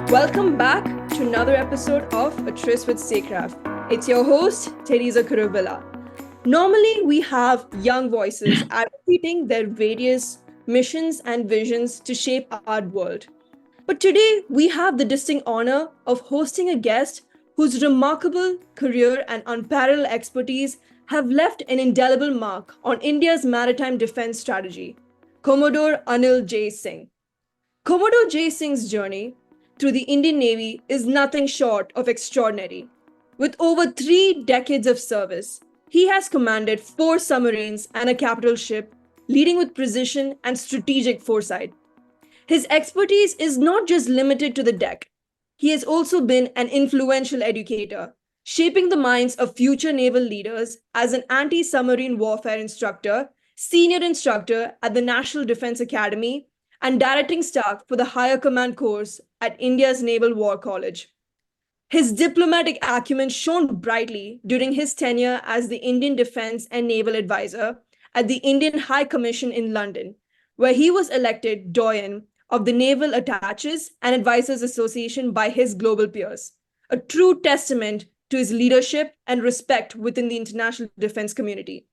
Welcome back to another episode of A Tryst with Saycraft. It's your host, Teresa Kurubilla. Normally, we have young voices advocating their various missions and visions to shape our world. But today, we have the distinct honor of hosting a guest whose remarkable career and unparalleled expertise have left an indelible mark on India's maritime defense strategy, Commodore Anil J. Singh. Commodore J. Singh's journey through the Indian Navy is nothing short of extraordinary. With over 3 decades of service, he has commanded 4 submarines and a capital ship, leading with precision and strategic foresight. His expertise is not just limited to the deck. He has also been an influential educator, shaping the minds of future naval leaders as an anti-submarine warfare instructor, senior instructor at the National Defense Academy, and directing staff for the Higher Command course at India's Naval War College. His diplomatic acumen shone brightly during his tenure as the Indian Defense and Naval Advisor at the Indian High Commission in London, where he was elected Doyen of the Naval Attaches and Advisors Association by his global peers, a true testament to his leadership and respect within the international defense community.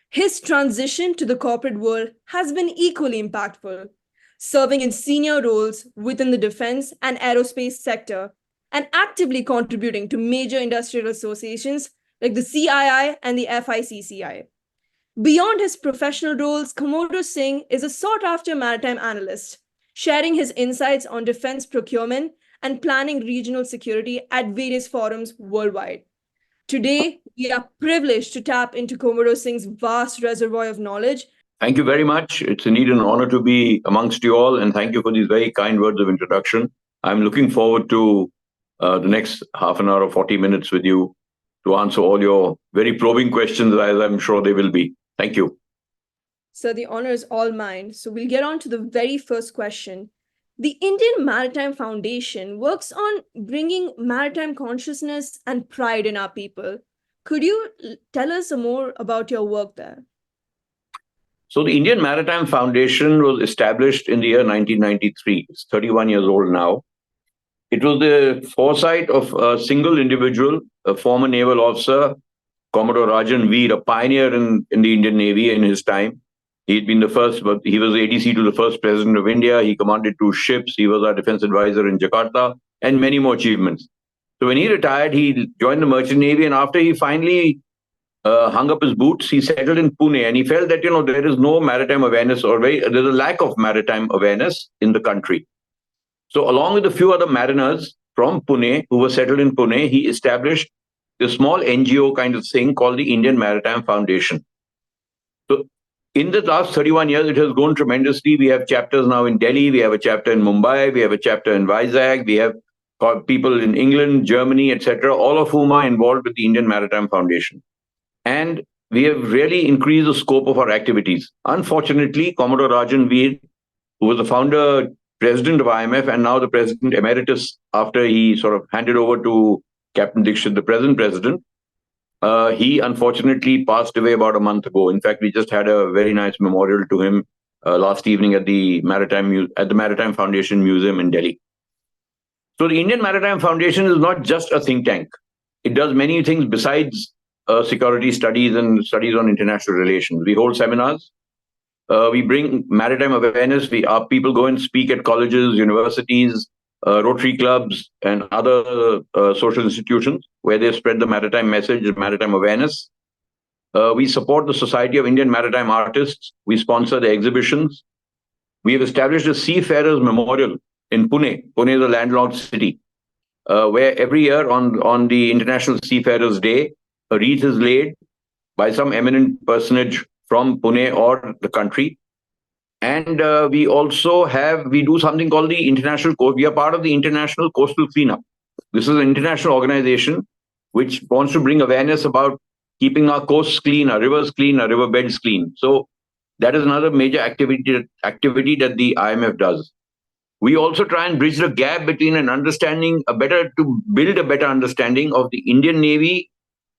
His transition to the corporate world has been equally impactful, serving in senior roles within the defense and aerospace sector and actively contributing to major industrial associations like the CII and the FICCI. Beyond his professional roles, Commodore Singh is a sought-after maritime analyst, sharing his insights on defense procurement and planning regional security at various forums worldwide. Today, we are privileged to tap into Commodore Singh's vast reservoir of knowledge. Thank you very much. It's indeed an honor to be amongst you all, and thank you for these very kind words of introduction. I'm looking forward to the next half an hour or 40 minutes with you to answer all your very probing questions, as I'm sure they will be. Thank you. So the honor is all mine. So we'll get on to the very first question. The Indian Maritime Foundation works on bringing maritime consciousness and pride in our people. Could you tell us more about your work there? So the Indian Maritime Foundation was established in the year 1993. It's 31 years old now. It was the foresight of a single individual, a former naval officer, Commodore Rajan Veer, a pioneer in the Indian Navy in his time. He'd been the first, but he was ADC to the first president of India. He commanded 2 ships. He was our defense advisor in Jakarta, and many more achievements. So when he retired, he joined the Merchant Navy, and after he finally hung up his boots, he settled in Pune, and he felt that, there is no maritime awareness, or there's a lack of maritime awareness in the country. So along with a few other mariners from Pune who were settled in Pune, he established a small NGO kind of thing called the Indian Maritime Foundation. So in the last 31 years, it has grown tremendously. We have chapters now in Delhi, we have a chapter in Mumbai, we have a chapter in Vizag, we have people in England, Germany, etc., all of whom are involved with the Indian Maritime Foundation. And we have really increased the scope of our activities. Unfortunately, Commodore Rajan Veer, who was the founder, president of IMF, and now the president emeritus after he sort of handed over to Captain Dixit, the present president, he unfortunately passed away about a month ago. In fact, we just had a very nice memorial to him last evening at the Maritime Foundation Museum in Delhi. So the Indian Maritime Foundation is not just a think tank. It does many things besides security studies and studies on international relations. We hold seminars. We bring maritime awareness. Our people go and speak at colleges, universities, Rotary clubs, and other social institutions where they spread the maritime message and maritime awareness. We support the Society of Indian Maritime Artists. We sponsor the exhibitions. We have established a Seafarers Memorial in Pune. Pune is a landlocked city, where every year on the International Seafarers Day, a wreath is laid by some eminent personage from Pune or the country. And we do something called the International Coast. We are part of the International Coastal Cleanup. This is an international organization which wants to bring awareness about keeping our coasts clean, our rivers clean, our riverbeds clean. So that is another major activity that the IMF does. We also try and bridge the gap between to build a better understanding of the Indian Navy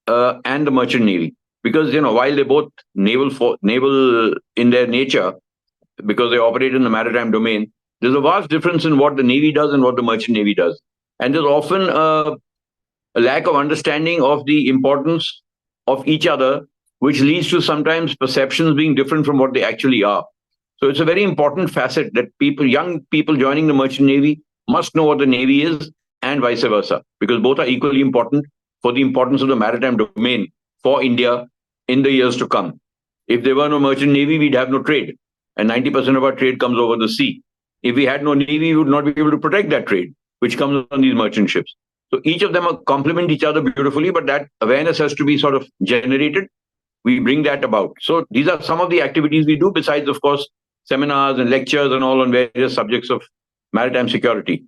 and the Merchant Navy. Because, while they're both naval in their nature, because they operate in the maritime domain, There's a vast difference in what the Navy does and what the Merchant Navy does. And there's often a lack of understanding of the importance of each other, which leads to sometimes perceptions being different from what they actually are. So it's a very important facet that young people joining the Merchant Navy must know what the Navy is and vice versa, because both are equally important for the importance of the maritime domain for India in the years to come. If there were no Merchant Navy, we'd have no trade. And 90% of our trade comes over the sea. If we had no Navy, we would not be able to protect that trade, which comes on these merchant ships. So each of them complement each other beautifully, but that awareness has to be sort of generated. We bring that about. So these are some of the activities we do, besides, of course, seminars and lectures and all on various subjects of maritime security.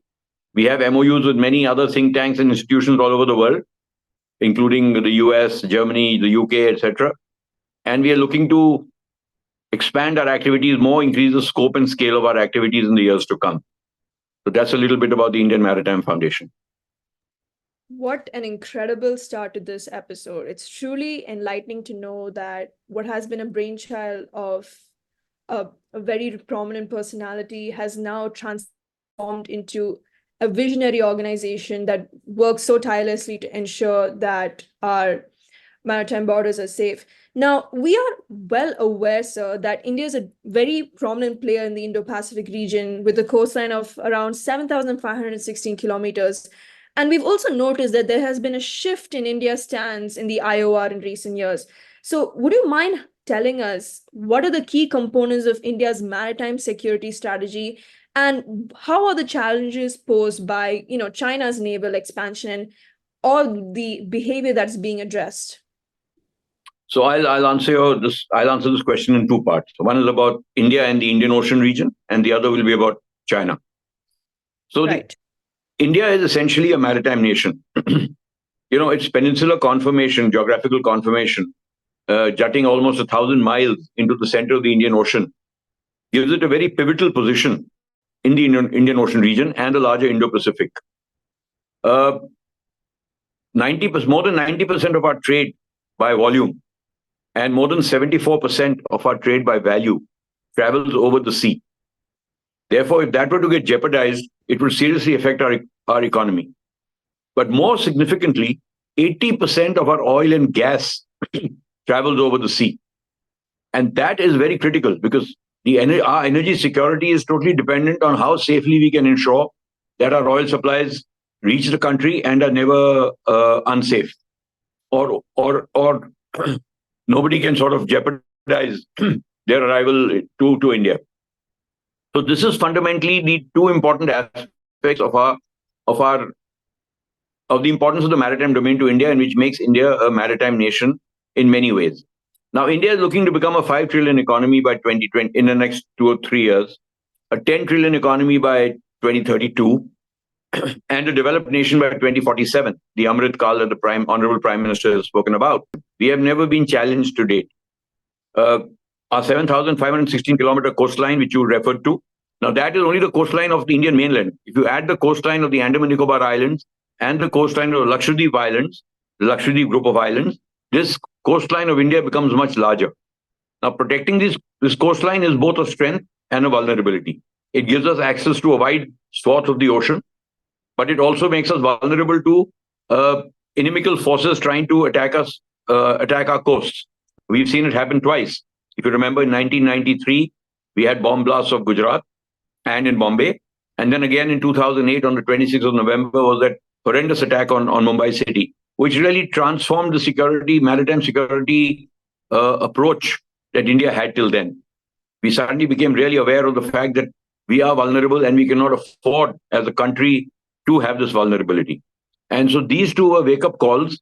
We have MOUs with many other think tanks and institutions all over the world, including the US, Germany, the UK, etc. And we are looking to expand our activities more, increase the scope and scale of our activities in the years to come. So that's a little bit about the Indian Maritime Foundation. What an incredible start to this episode. It's truly enlightening to know that what has been a brainchild of a very prominent personality has now transformed into a visionary organization that works so tirelessly to ensure that our maritime borders are safe. Now, we are well aware, sir, that India is a very prominent player in the Indo-Pacific region with a coastline of around 7,516 kilometers. And we've also noticed that there has been a shift in India's stance in the IOR in recent years. So would you mind telling us what are the key components of India's maritime security strategy, and how are the challenges posed by, China's naval expansion and all the behavior that's being addressed? So I'll answer this question in two parts. One is about India and the Indian Ocean region, and the other will be about China. So Right. India is essentially a maritime nation. Its peninsular conformation, geographical conformation, jutting almost 1,000 miles into the center of the Indian Ocean, gives it a very pivotal position in the Indian Ocean region and the larger Indo-Pacific. 90%, more than 90% of our trade by volume and more than 74% of our trade by value travels over the sea. Therefore, if that were to get jeopardized, it would seriously affect our economy. But more significantly, 80% of our oil and gas travels over the sea. And that is very critical because our energy security is totally dependent on how safely we can ensure that our oil supplies reach the country and are never unsafe, or nobody can sort of jeopardize their arrival to India. So this is fundamentally the two important aspects of the importance of the maritime domain to India, and which makes India a maritime nation in many ways. Now, India is looking to become a 5 trillion economy by 2020 in the next 2 or 3 years, a 10 trillion economy by 2032, and a developed nation by 2047, the Amrit Kal that the Honorable Prime Minister has spoken about. We have never been challenged to date. Our 7,516 kilometer coastline, which you referred to, now that is only the coastline of the Indian mainland. If you add the coastline of the Andaman Nicobar Islands and the coastline of Lakshadweep Islands, the Lakshadweep group of islands, this coastline of India becomes much larger. Now, protecting this coastline is both a strength and a vulnerability. It gives us access to a wide swath of the ocean, but it also makes us vulnerable to inimical forces trying to attack our coasts. We've seen it happen twice. If you remember, in 1993, we had bomb blasts of Gujarat and in Bombay. And then again in 2008, on the 26th of November, was that horrendous attack on Mumbai city, which really transformed the maritime security approach that India had till then. We suddenly became really aware of the fact that we are vulnerable and we cannot afford as a country to have this vulnerability. And so these two were wake-up calls,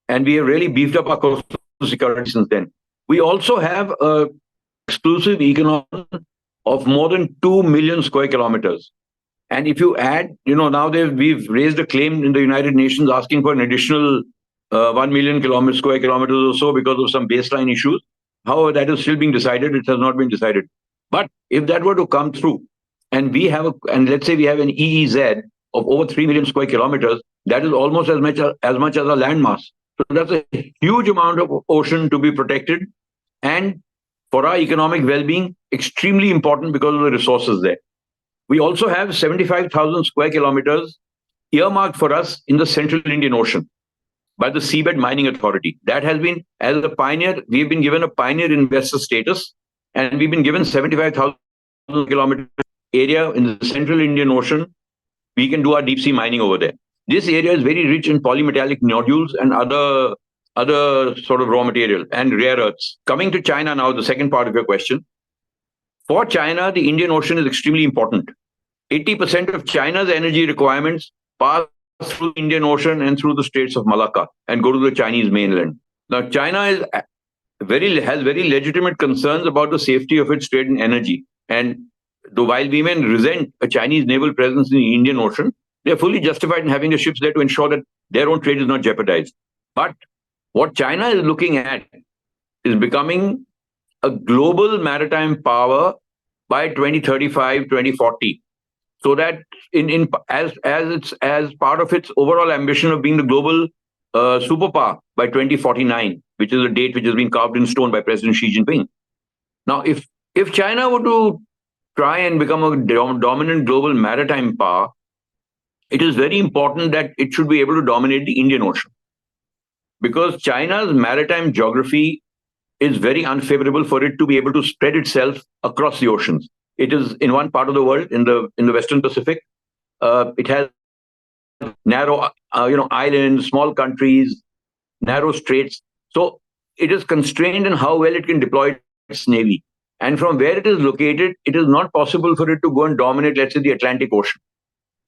and we have really beefed up our coastal security since then. We also have an exclusive economy of more than 2 million square kilometers. And if you add, now we've raised a claim in the United Nations asking for an additional 1 million square kilometers or so because of some baseline issues. However, that is still being decided. It has not been decided. But if that were to come through, and let's say we have an EEZ of over 3 million square kilometers, that is almost as much as a landmass. So that's a huge amount of ocean to be protected, and for our economic well-being, extremely important because of the resources there. We also have 75,000 square kilometers earmarked for us in the Central Indian Ocean by the Seabed Mining Authority. That has been, as a pioneer, we've been given a pioneer investor status, and we've been given 75,000 kilometers area in the Central Indian Ocean. We can do our deep sea mining over there. This area is very rich in polymetallic nodules and other sort of raw material and rare earths. Coming to China now, the second part of your question. For China, the Indian Ocean is extremely important. 80% of China's energy requirements pass through the Indian Ocean and through the Straits of Malacca and go to the Chinese mainland. Now, China has very legitimate concerns about the safety of its trade in energy. And while we may resent a Chinese naval presence in the Indian Ocean, they are fully justified in having the ships there to ensure that their own trade is not jeopardized. But what China is looking at is becoming a global maritime power by 2035, 2040. So that as part of its overall ambition of being the global superpower by 2049, which is a date which has been carved in stone by President Xi Jinping. Now, if China were to try and become a dominant global maritime power, it is very important that it should be able to dominate the Indian Ocean, because China's maritime geography is very unfavorable for it to be able to spread itself across the oceans. It is in one part of the world, in the Western Pacific. It has narrow, islands, small countries, narrow straits. So it is constrained in how well it can deploy its navy. And from where it is located, it is not possible for it to go and dominate, let's say, the Atlantic Ocean.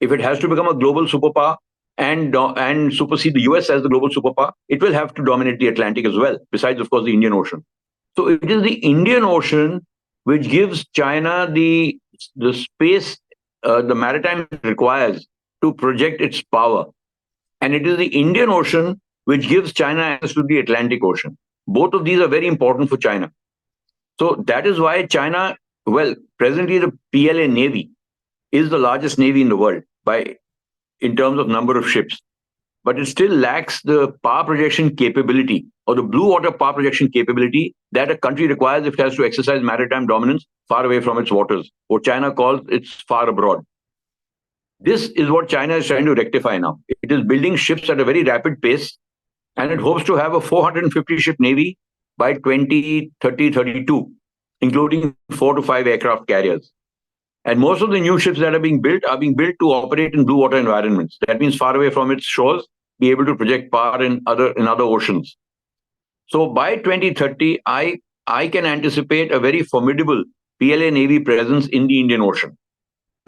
If it has to become a global superpower and supersede the US as the global superpower, it will have to dominate the Atlantic as well, besides, of course, the Indian Ocean. So it is the Indian Ocean which gives China the space the maritime requires to project its power. And it is the Indian Ocean which gives China access to the Atlantic Ocean. Both of these are very important for China. So that is why China, presently the PLA Navy is the largest navy in the world in terms of number of ships. But it still lacks the power projection capability, or the blue water power projection capability, that a country requires if it has to exercise maritime dominance far away from its waters, what China calls its far abroad. This is what China is trying to rectify now. It is building ships at a very rapid pace, and it hopes to have a 450 ship navy by 2030-32, including 4 to 5 aircraft carriers. And most of the new ships that are being built to operate in blue water environments. That means far away from its shores, be able to project power in other oceans. So by 2030, I can anticipate a very formidable PLA Navy presence in the Indian Ocean.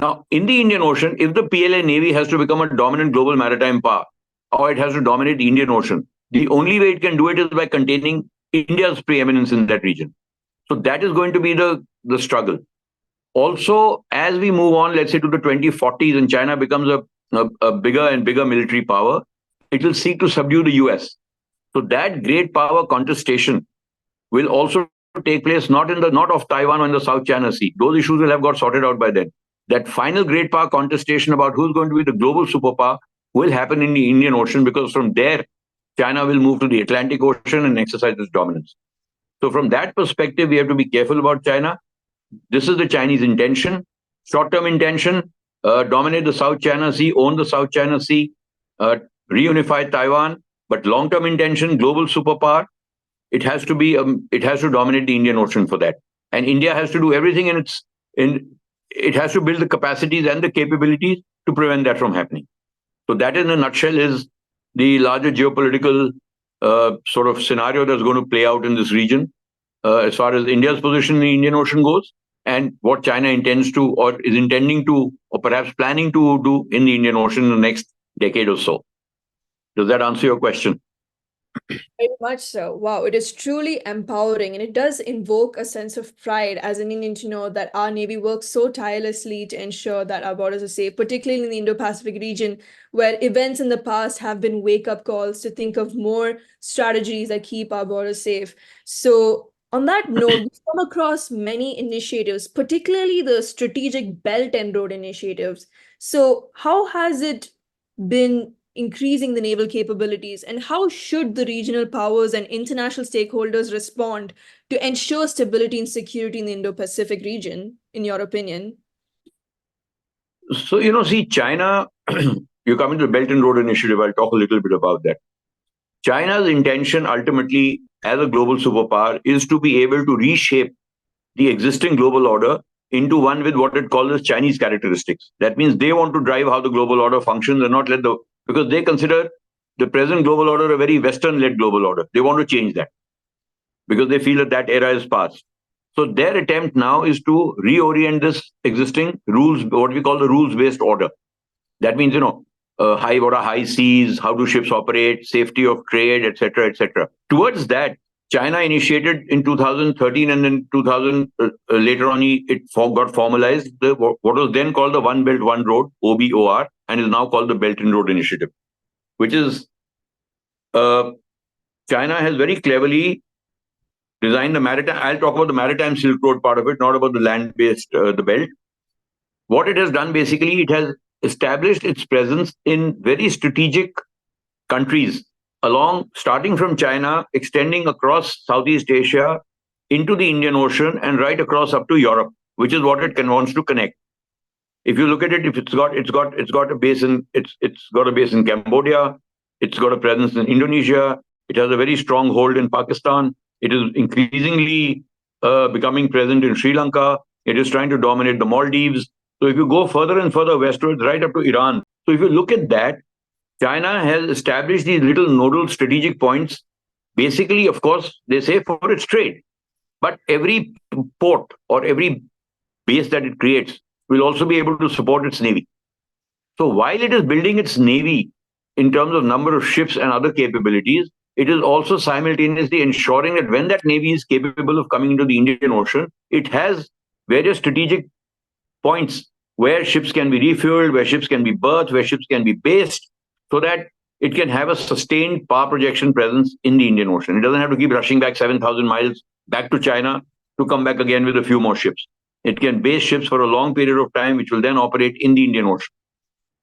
Now, in the Indian Ocean, if the PLA Navy has to become a dominant global maritime power, or it has to dominate the Indian Ocean, the only way it can do it is by containing India's preeminence in that region. So that is going to be the struggle. Also, as we move on, let's say to the 2040s, and China becomes a bigger and bigger military power, it will seek to subdue the US. So that great power contestation will also take place not off Taiwan or in the South China Sea. Those issues will have got sorted out by then. That final great power contestation about who's going to be the global superpower will happen in the Indian Ocean, because from there, China will move to the Atlantic Ocean and exercise its dominance. So from that perspective, we have to be careful about China. This is the Chinese intention. Short-term intention, dominate the South China Sea, own the South China Sea, reunify Taiwan. But long-term intention, global superpower, it has to dominate the Indian Ocean for that. And India has to do everything it has to build the capacities and the capabilities to prevent that from happening. So that, in a nutshell, is the larger geopolitical sort of scenario that's going to play out in this region, as far as India's position in the Indian Ocean goes, and what China intends to, or is intending to, or perhaps planning to do in the Indian Ocean in the next decade or so. Does that answer your question? Very much so. Wow, it is truly empowering, and it does invoke a sense of pride as an Indian to know that our Navy works so tirelessly to ensure that our borders are safe, particularly in the Indo-Pacific region, where events in the past have been wake-up calls to think of more strategies that keep our borders safe. So on that note, we've come across many initiatives, particularly the strategic Belt and Road initiatives. So how has it been increasing the naval capabilities, and how should the regional powers and international stakeholders respond to ensure stability and security in the Indo-Pacific region, in your opinion? See, China, you come into the Belt and Road Initiative, I'll talk a little bit about that. China's intention ultimately, as a global superpower, is to be able to reshape the existing global order into one with what it calls as Chinese characteristics. That means they want to drive how the global order functions and not because they consider the present global order a very Western-led global order. They want to change that because they feel that that era is past. So their attempt now is to reorient this existing rules, what we call the rules-based order. That means, what are high seas, how do ships operate, safety of trade, etc., etc. Towards that, China initiated in 2013, and then 2000 later on, got formalized what was then called the One Belt One Road (OBOR) and is now called the Belt and Road Initiative, which is uh, China has very cleverly designed the maritime. I'll talk about the maritime Silk Road part of it, not about the land-based the belt. What it has done basically, it has established its presence in very strategic countries starting from China, extending across Southeast Asia into the Indian Ocean and right across up to Europe, which is what it wants to connect. If you look at it, if it's got a base in Cambodia, it's got a presence in Indonesia, it has a very strong hold in Pakistan, it is increasingly becoming present in Sri Lanka, it is trying to dominate the Maldives. So if you go further and further westwards, right up to Iran. So if you look at that, China has established these little nodal strategic points. Basically, of course, they say for its trade. But every port or every base that it creates will also be able to support its navy. So while it is building its navy in terms of number of ships and other capabilities, it is also simultaneously ensuring that when that navy is capable of coming into the Indian Ocean, it has various strategic points where ships can be refueled, where ships can be berthed, where ships can be based, so that it can have a sustained power projection presence in the Indian Ocean. It doesn't have to keep rushing back 7,000 miles back to China to come back again with a few more ships. It can base ships for a long period of time, which will then operate in the Indian Ocean.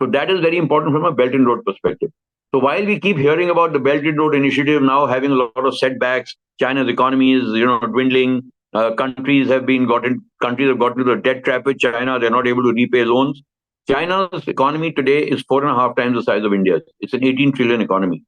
So that is very important from a Belt and Road perspective. So while we keep hearing about the Belt and Road Initiative now having a lot of setbacks, China's economy is dwindling. Countries have gotten to the debt trap with China. They're not able to repay loans. China's economy today is 4.5 times the size of India's. It's an 18 trillion economy.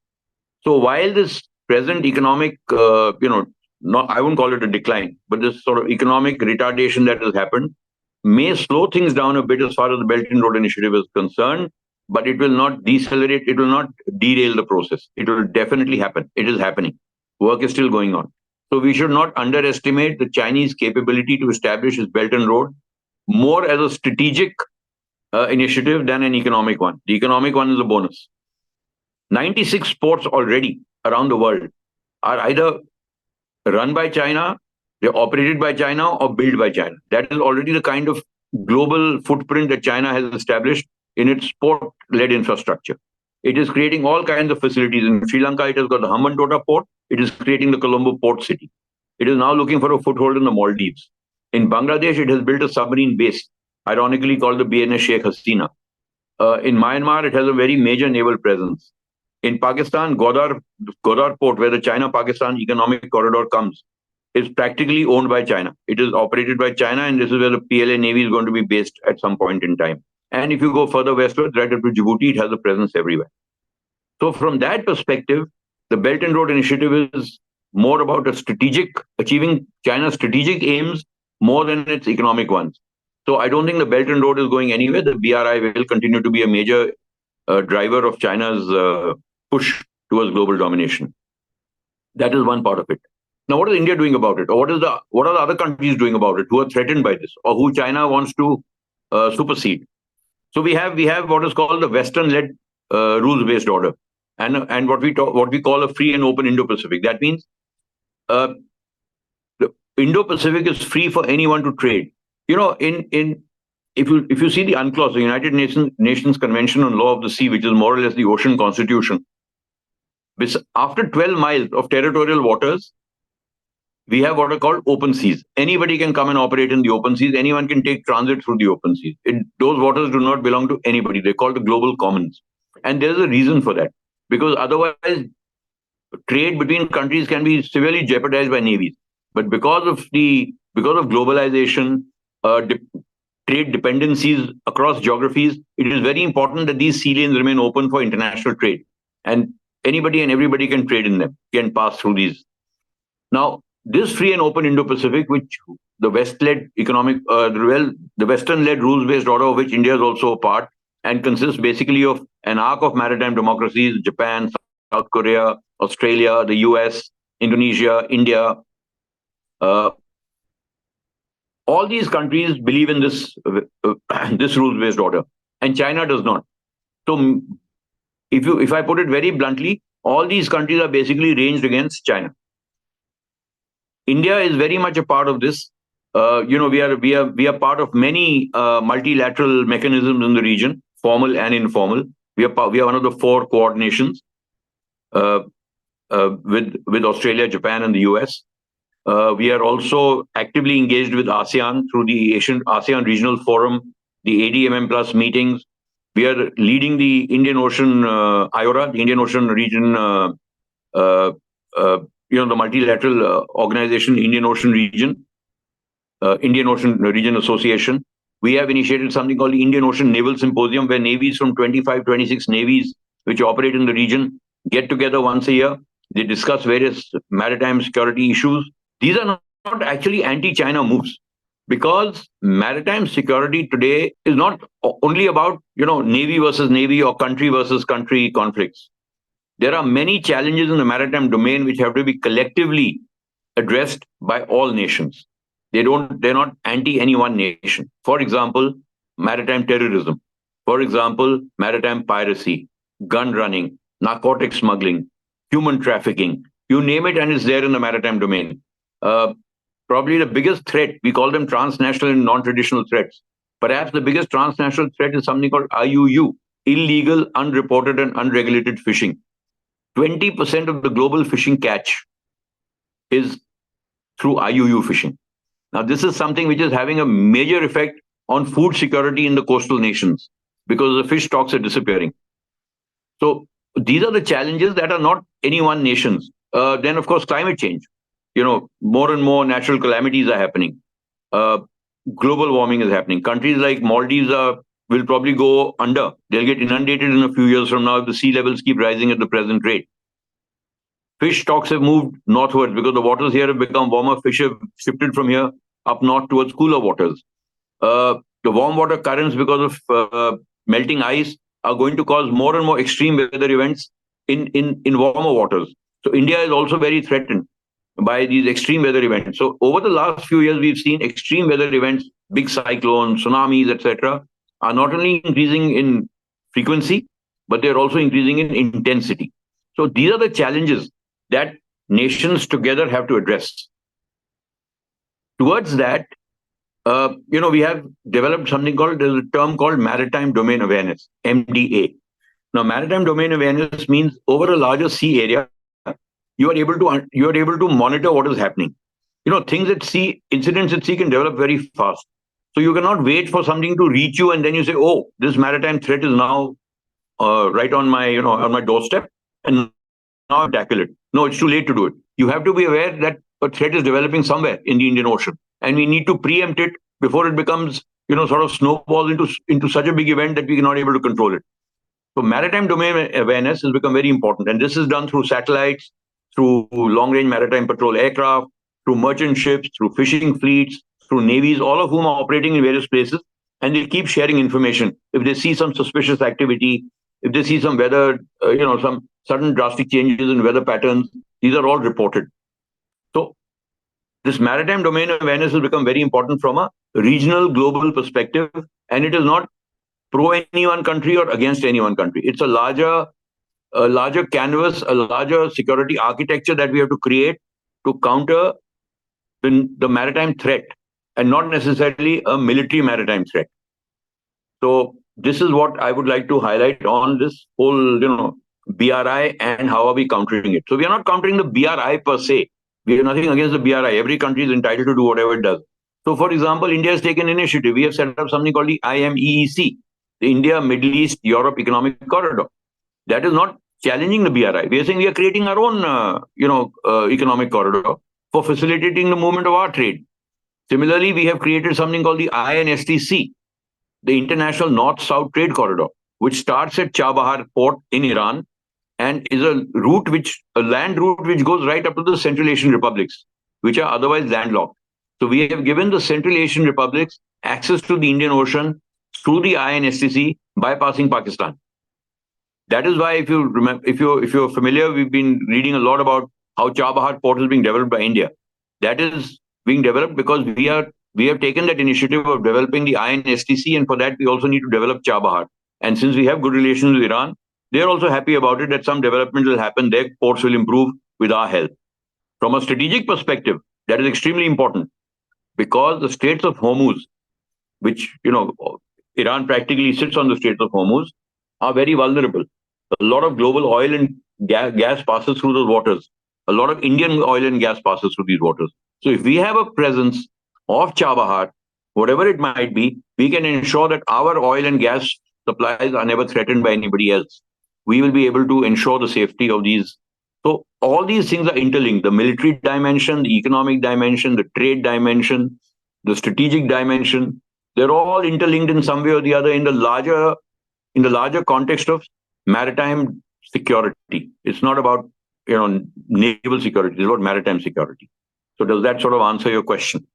So while this present economic, I wouldn't call it a decline, but this sort of economic retardation that has happened may slow things down a bit as far as the Belt and Road Initiative is concerned, but it will not decelerate, it will not derail the process. It will definitely happen. It is happening. Work is still going on. So we should not underestimate the Chinese capability to establish its Belt and Road more as a strategic initiative than an economic one. The economic one is a bonus. 96 ports already around the world are either run by China, they're operated by China, or built by China. That is already the kind of global footprint that China has established in its port-led infrastructure. It is creating all kinds of facilities. In Sri Lanka, it has got the Hambantota port. It is creating the Colombo port city. It is now looking for a foothold in the Maldives. In Bangladesh, it has built a submarine base, ironically called the BNS Sheikh Hasina. In Myanmar, it has a very major naval presence. In Pakistan, Godar port, where the China-Pakistan economic corridor comes, is practically owned by China. It is operated by China, and this is where the PLA Navy is going to be based at some point in time. And if you go further westwards, right up to Djibouti, it has a presence everywhere. So from that perspective, the Belt and Road Initiative is more about achieving China's strategic aims more than its economic ones. So I don't think the Belt and Road is going anywhere. The BRI will continue to be a major driver of China's push towards global domination. That is one part of it. Now, what is India doing about it? Or what are the other countries doing about it who are threatened by this, or who China wants to supersede? So we have what is called the Western-led rules-based order, and what we call a free and open Indo-Pacific. That means the Indo-Pacific is free for anyone to trade. If you see the UNCLOS, the United Nations Convention on Law of the Sea, which is more or less the ocean constitution, after 12 miles of territorial waters, we have what are called open seas. Anybody can come and operate in the open seas. Anyone can take transit through the open seas. Those waters do not belong to anybody. They're called the global commons. And there's a reason for that. Because otherwise, trade between countries can be severely jeopardized by navies. But because of globalization, trade dependencies across geographies, it is very important that these sea lanes remain open for international trade. And anybody and everybody can trade in them, can pass through these. Now, this free and open Indo-Pacific, which the West-led economic, the Western-led rules-based order of which India is also a part, and consists basically of an arc of maritime democracies: Japan, South Korea, Australia, the US, Indonesia, India. All these countries believe in this this rules-based order, and China does not. So, if I put it very bluntly, all these countries are basically ranged against China. India is very much a part of this. We are part of many multilateral mechanisms in the region, formal and informal. We are one of the 4 coordinations with Australia, Japan, and the US. We are also actively engaged with ASEAN through the ASEAN Regional Forum, the ADMM Plus meetings. We are leading the Indian Ocean IORA, the Indian Ocean Region, the multilateral organization, Indian Ocean Region, Indian Ocean Region Association. We have initiated something called the Indian Ocean Naval Symposium, where navies from 25, 26 navies which operate in the region get together once a year. They discuss various maritime security issues. These are not actually anti-China moves, because maritime security today is not only about, navy versus navy or country versus country conflicts. There are many challenges in the maritime domain which have to be collectively addressed by all nations. They're not anti any one nation. For example, maritime terrorism. For example, maritime piracy, gun running, narcotic smuggling, human trafficking. You name it, and it's there in the maritime domain. Probably the biggest threat, we call them transnational and non-traditional threats. Perhaps the biggest transnational threat is something called IUU, illegal, unreported, and unregulated fishing. 20% of the global fishing catch is through IUU fishing. Now, this is something which is having a major effect on food security in the coastal nations, because the fish stocks are disappearing. So these are the challenges that are not any one nation's. Then, of course, climate change. More and more natural calamities are happening. Global warming is happening. Countries like Maldives will probably go under. They'll get inundated in a few years from now if the sea levels keep rising at the present rate. Fish stocks have moved northwards because the waters here have become warmer. Fish have shifted from here up north towards cooler waters. The warm water currents, because of melting ice, are going to cause more and more extreme weather events in warmer waters. So India is also very threatened by these extreme weather events. So over the last few years, we've seen extreme weather events, big cyclones, tsunamis, etc., are not only increasing in frequency, but they're also increasing in intensity. So these are the challenges that nations together have to address. Towards that, we have developed something there's a term called Maritime Domain Awareness, MDA. Now, Maritime Domain Awareness means over a larger sea area, you are able to monitor what is happening. Things at sea, incidents at sea can develop very fast. So you cannot wait for something to reach you and then you say, oh, this maritime threat is now right on my doorstep, and now I tackle it. No, it's too late to do it. You have to be aware that a threat is developing somewhere in the Indian Ocean, and we need to preempt it before it becomes, sort of snowballs into such a big event that we are not able to control it. So maritime domain awareness has become very important, and this is done through satellites, through long-range maritime patrol aircraft, through merchant ships, through fishing fleets, through navies, all of whom are operating in various places, and they keep sharing information. If they see some suspicious activity, if they see some weather, some sudden drastic changes in weather patterns, these are all reported. So this maritime domain awareness has become very important from a regional, global perspective, and it is not pro any one country or against any one country. It's a larger canvas, a larger security architecture that we have to create to counter the maritime threat, and not necessarily a military maritime threat. So this is what I would like to highlight on this whole, BRI and how are we countering it. So we are not countering the BRI per se. We have nothing against the BRI. Every country is entitled to do whatever it does. So, for example, India has taken initiative. We have set up something called the IMEEC, the India, Middle East, Europe Economic Corridor. That is not challenging the BRI. We are saying we are creating our own, economic corridor for facilitating the movement of our trade. Similarly, we have created something called the INSTC, the international north-south trade corridor, which starts at Chabahar port in Iran and is a land route which goes right up to the Central Asian republics, which are otherwise landlocked. So we have given the Central Asian republics access to the Indian Ocean through the INSTC, bypassing Pakistan. That is why, if you remember, if you're familiar, we've been reading a lot about how Chabahar port is being developed by India. That is being developed because we have taken that initiative of developing the INSTC, and for that we also need to develop Chabahar. And since we have good relations with Iran, they are also happy about it, that some development will happen. Their ports will improve with our help. From a strategic perspective, that is extremely important because the Straits of Hormuz, which Iran practically sits on the Straits of Hormuz, are very vulnerable. A lot of global oil and gas passes through those waters. A lot of Indian oil and gas passes through these waters. So if we have a presence of Chabahar, whatever it might be, we can ensure that our oil and gas supplies are never threatened by anybody else. We will be able to ensure the safety of these. So all these things are interlinked: the military dimension, the economic dimension, the trade dimension, the strategic dimension. They're all interlinked in some way or the other in the larger context of maritime security. It's not about naval security, it's about maritime security. So does that sort of answer your question?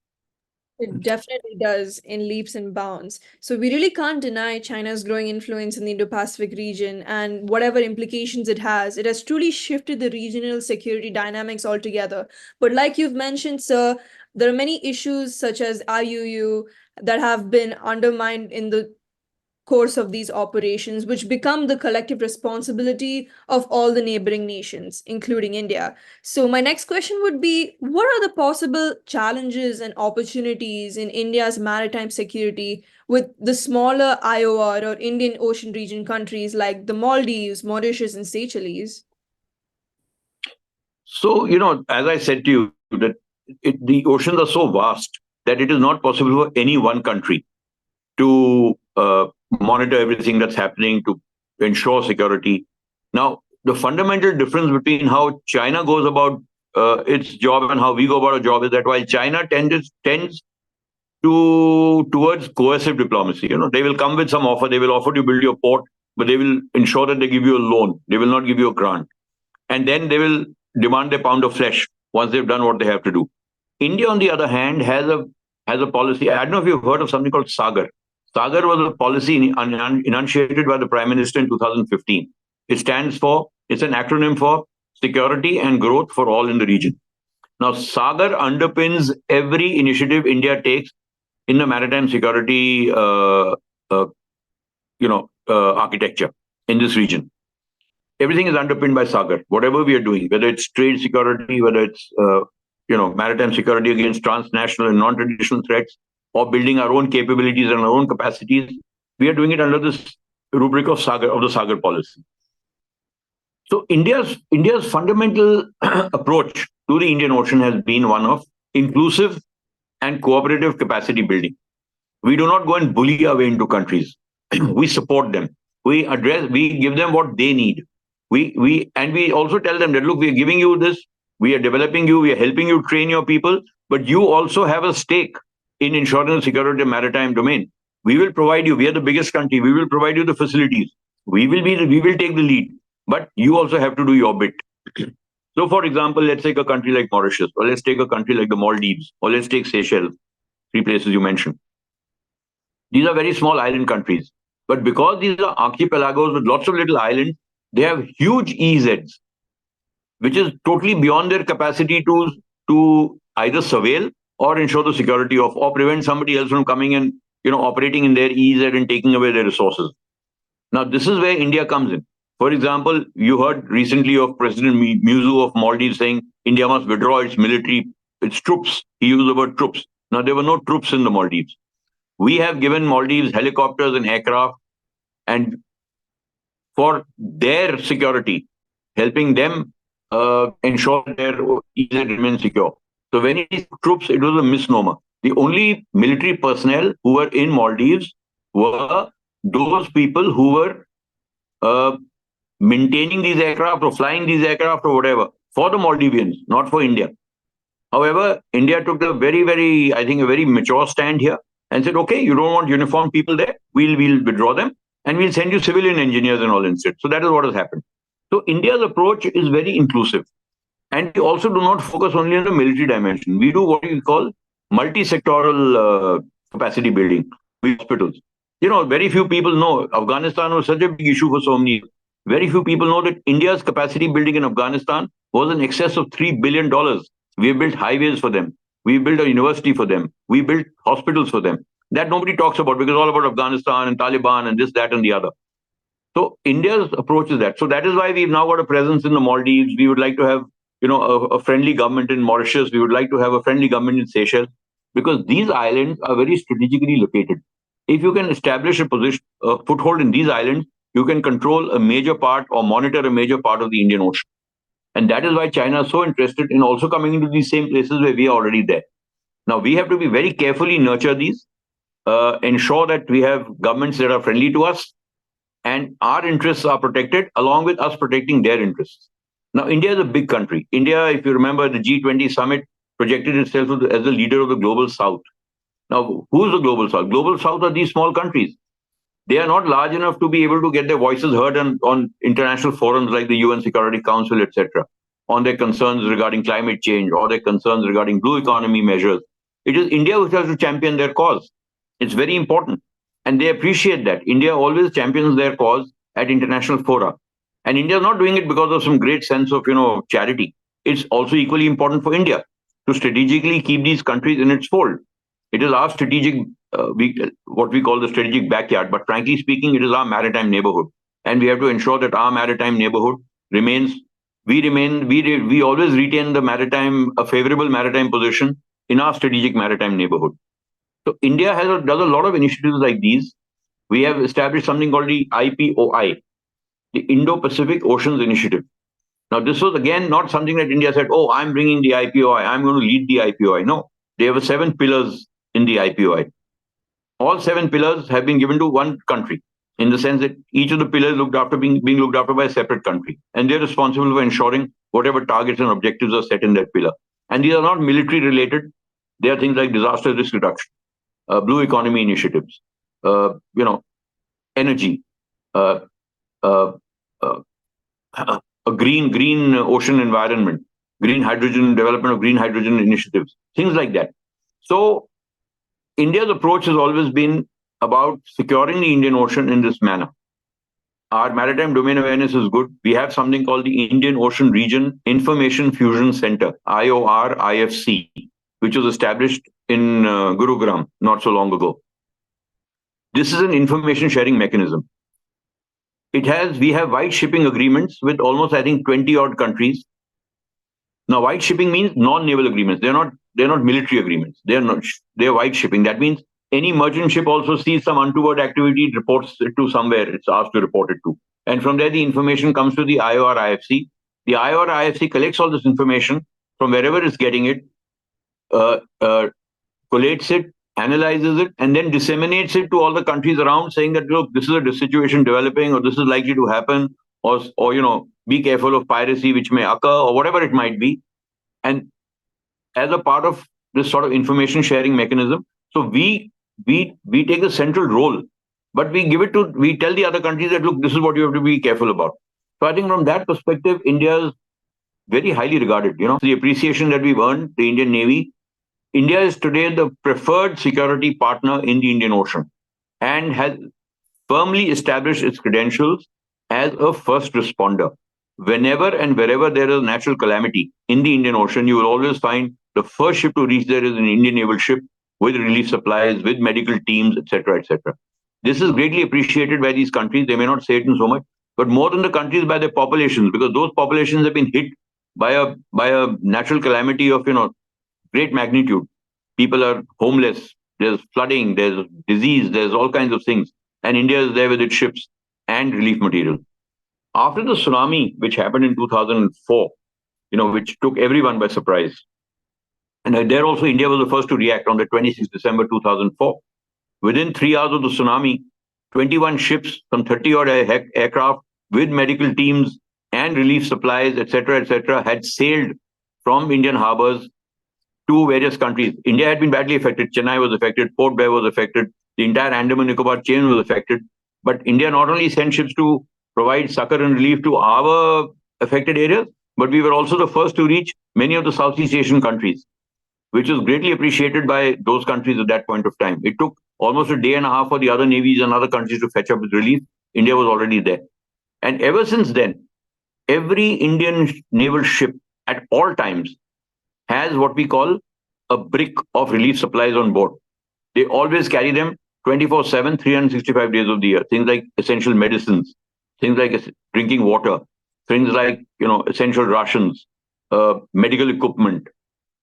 It definitely does in leaps and bounds. So we really can't deny China's growing influence in the Indo-Pacific region and whatever implications it has truly shifted the regional security dynamics altogether. But like you've mentioned, sir, there are many issues such as IUU that have been undermined in the course of these operations, which become the collective responsibility of all the neighboring nations, including India. So, my next question would be, what are the possible challenges and opportunities in India's maritime security with the smaller IOR or Indian Ocean region countries like the Maldives, Mauritius, and Seychelles? So, as I said to you, that the oceans are so vast that it is not possible for any one country to monitor everything that's happening, to ensure security. Now, the fundamental difference between how China goes about its job and how we go about our job is that while China tends towards coercive diplomacy, they will come with some offer, they will offer to build your port, but they will ensure that they give you a loan, they will not give you a grant, and then they will demand their pound of flesh once they've done what they have to do. India, on the other hand, has a policy. I don't know if you've heard of something called Sagar. Sagar was a policy enunciated by the Prime Minister in 2015. It's an acronym for security and growth for all in the region. Now, Sagar underpins every initiative India takes in the maritime security, architecture in this region. Everything is underpinned by Sagar. Whatever we are doing, whether it's trade security, whether it's maritime security against transnational and non-traditional threats, or building our own capabilities and our own capacities, we are doing it under this rubric of the Sagar policy. So India's fundamental approach to the Indian Ocean has been one of inclusive and cooperative capacity building. We do not go and bully our way into countries. We support them. We give them what they need. We also tell them that, look, we are giving you this, we are developing you, we are helping you train your people, but you also have a stake in ensuring the security of the maritime domain. We will provide you. We are the biggest country. We will provide you the facilities. We will take the lead, but you also have to do your bit. So, for example, let's take a country like Mauritius, or let's take a country like the Maldives, or let's take Seychelles, 3 places you mentioned. These are very small island countries, but because these are archipelagos with lots of little islands, they have huge EEZs, which is totally beyond their capacity to either surveil or ensure the security of, or prevent somebody else from coming and operating in their EEZ and taking away their resources. Now, this is where India comes in. For example, you heard recently of President Muzu of Maldives saying India must withdraw its troops. He used the word troops. Now, there were no troops in the Maldives. We have given Maldives helicopters and aircraft, and for their security, helping them ensure their EEZ remains secure. So when it is troops, it was a misnomer. The only military personnel who were in Maldives were those people who were maintaining these aircraft or flying these aircraft or whatever for the Maldivians, not for India. However, India took a very, very mature stand here and said, okay, you don't want uniformed people there, we'll withdraw them and we'll send you civilian engineers and all instead. So that is what has happened. So India's approach is very inclusive. And we also do not focus only on the military dimension. We do what we call multi-sectoral capacity building. We hospitals. Very few people know Afghanistan was such a big issue for so many years. Very few people know that India's capacity building in Afghanistan was in excess of $3 billion. We have built highways for them. We built a university for them. We built hospitals for them. That nobody talks about because all about Afghanistan and Taliban and this, that, and the other. So India's approach is that. So that is why we've now got a presence in the Maldives. We would like to have, a friendly government in Mauritius. We would like to have a friendly government in Seychelles because these islands are very strategically located. If you can establish a foothold in these islands, you can control a major part or monitor a major part of the Indian Ocean. And that is why China is so interested in also coming into these same places where we are already there. Now, we have to be very carefully nurture these, ensure that we have governments that are friendly to us, and our interests are protected along with us protecting their interests. Now, India is a big country. India, if you remember, the G20 summit projected itself as the leader of the global south. Now, who's the global south? Global south are these small countries. They are not large enough to be able to get their voices heard on international forums like the UN Security Council, etc., on their concerns regarding climate change or their concerns regarding blue economy measures. It is India which has to champion their cause. It's very important. And they appreciate that. India always champions their cause at international fora. And India is not doing it because of some great sense of, charity. It's also equally important for India to strategically keep these countries in its fold. It is our strategic, what we call the strategic backyard. But frankly speaking, it is our maritime neighborhood. And we have to ensure that our maritime neighborhood remains, we always retain a favorable maritime position in our strategic maritime neighborhood. So India does a lot of initiatives like these. We have established something called the IPOI, the Indo-Pacific Oceans Initiative. Now, this was again not something that India said, oh, I'm bringing the IPOI, I'm going to lead the IPOI. No, they have 7 pillars in the IPOI. All 7 pillars have been given to one country in the sense that each of the pillars being looked after by a separate country. And they're responsible for ensuring whatever targets and objectives are set in that pillar. And these are not military related. They are things like disaster risk reduction, blue economy initiatives, energy, uh, uh, a green ocean environment, green hydrogen development of green hydrogen initiatives, things like that. So India's approach has always been about securing the Indian Ocean in this manner. Our maritime domain awareness is good. We have something called the Indian Ocean Region Information Fusion Center, IOR-IFC, which was established in Gurugram not so long ago. This is an information sharing mechanism. We have wide shipping agreements with almost, I think, 20 odd countries. Now, wide shipping means non-naval agreements. They're not military agreements. They're wide shipping. That means any merchant ship also sees some untoward activity, it reports it to somewhere. It's asked to report it to. And from there, the information comes to the IOR-IFC. The IOR-IFC collects all this information from wherever it's getting it, collates it, analyzes it, and then disseminates it to all the countries around, saying that, look, this is a situation developing, or this is likely to happen, or be careful of piracy which may occur, or whatever it might be. And as a part of this sort of information sharing mechanism, so we take the central role, but we tell the other countries that, look, this is what you have to be careful about. So I think from that perspective, India is very highly regarded. The appreciation that we've earned, the Indian Navy. India is today the preferred security partner in the Indian Ocean and has firmly established its credentials as a first responder. Whenever and wherever there is a natural calamity in the Indian Ocean, you will always find the first ship to reach there is an Indian naval ship with relief supplies, with medical teams, etc., etc. This is greatly appreciated by these countries. They may not say it in so much, but more than the countries, by their populations, because those populations have been hit by a natural calamity of great magnitude. People are homeless. There's flooding. There's disease. There's all kinds of things. And India is there with its ships and relief material. After the tsunami, which happened in 2004, which took everyone by surprise, and there also India was the first to react on the 26th December 2004. Within 3 hours of the tsunami, 21 ships, some 30-odd aircraft with medical teams and relief supplies, etc., had sailed from Indian harbors to various countries. India had been badly affected. Chennai was affected. Port Blair was affected. The entire Andaman Nicobar chain was affected. But India not only sent ships to provide succor and relief to our affected areas, but we were also the first to reach many of the Southeast Asian countries, which was greatly appreciated by those countries at that point of time. It took almost a day and a half for the other navies and other countries to fetch up with relief. India was already there. And ever since then, every Indian naval ship at all times has what we call a brick of relief supplies on board. They always carry them 24/7, 365 days of the year. Things like essential medicines, things like drinking water, things like essential rations, medical equipment,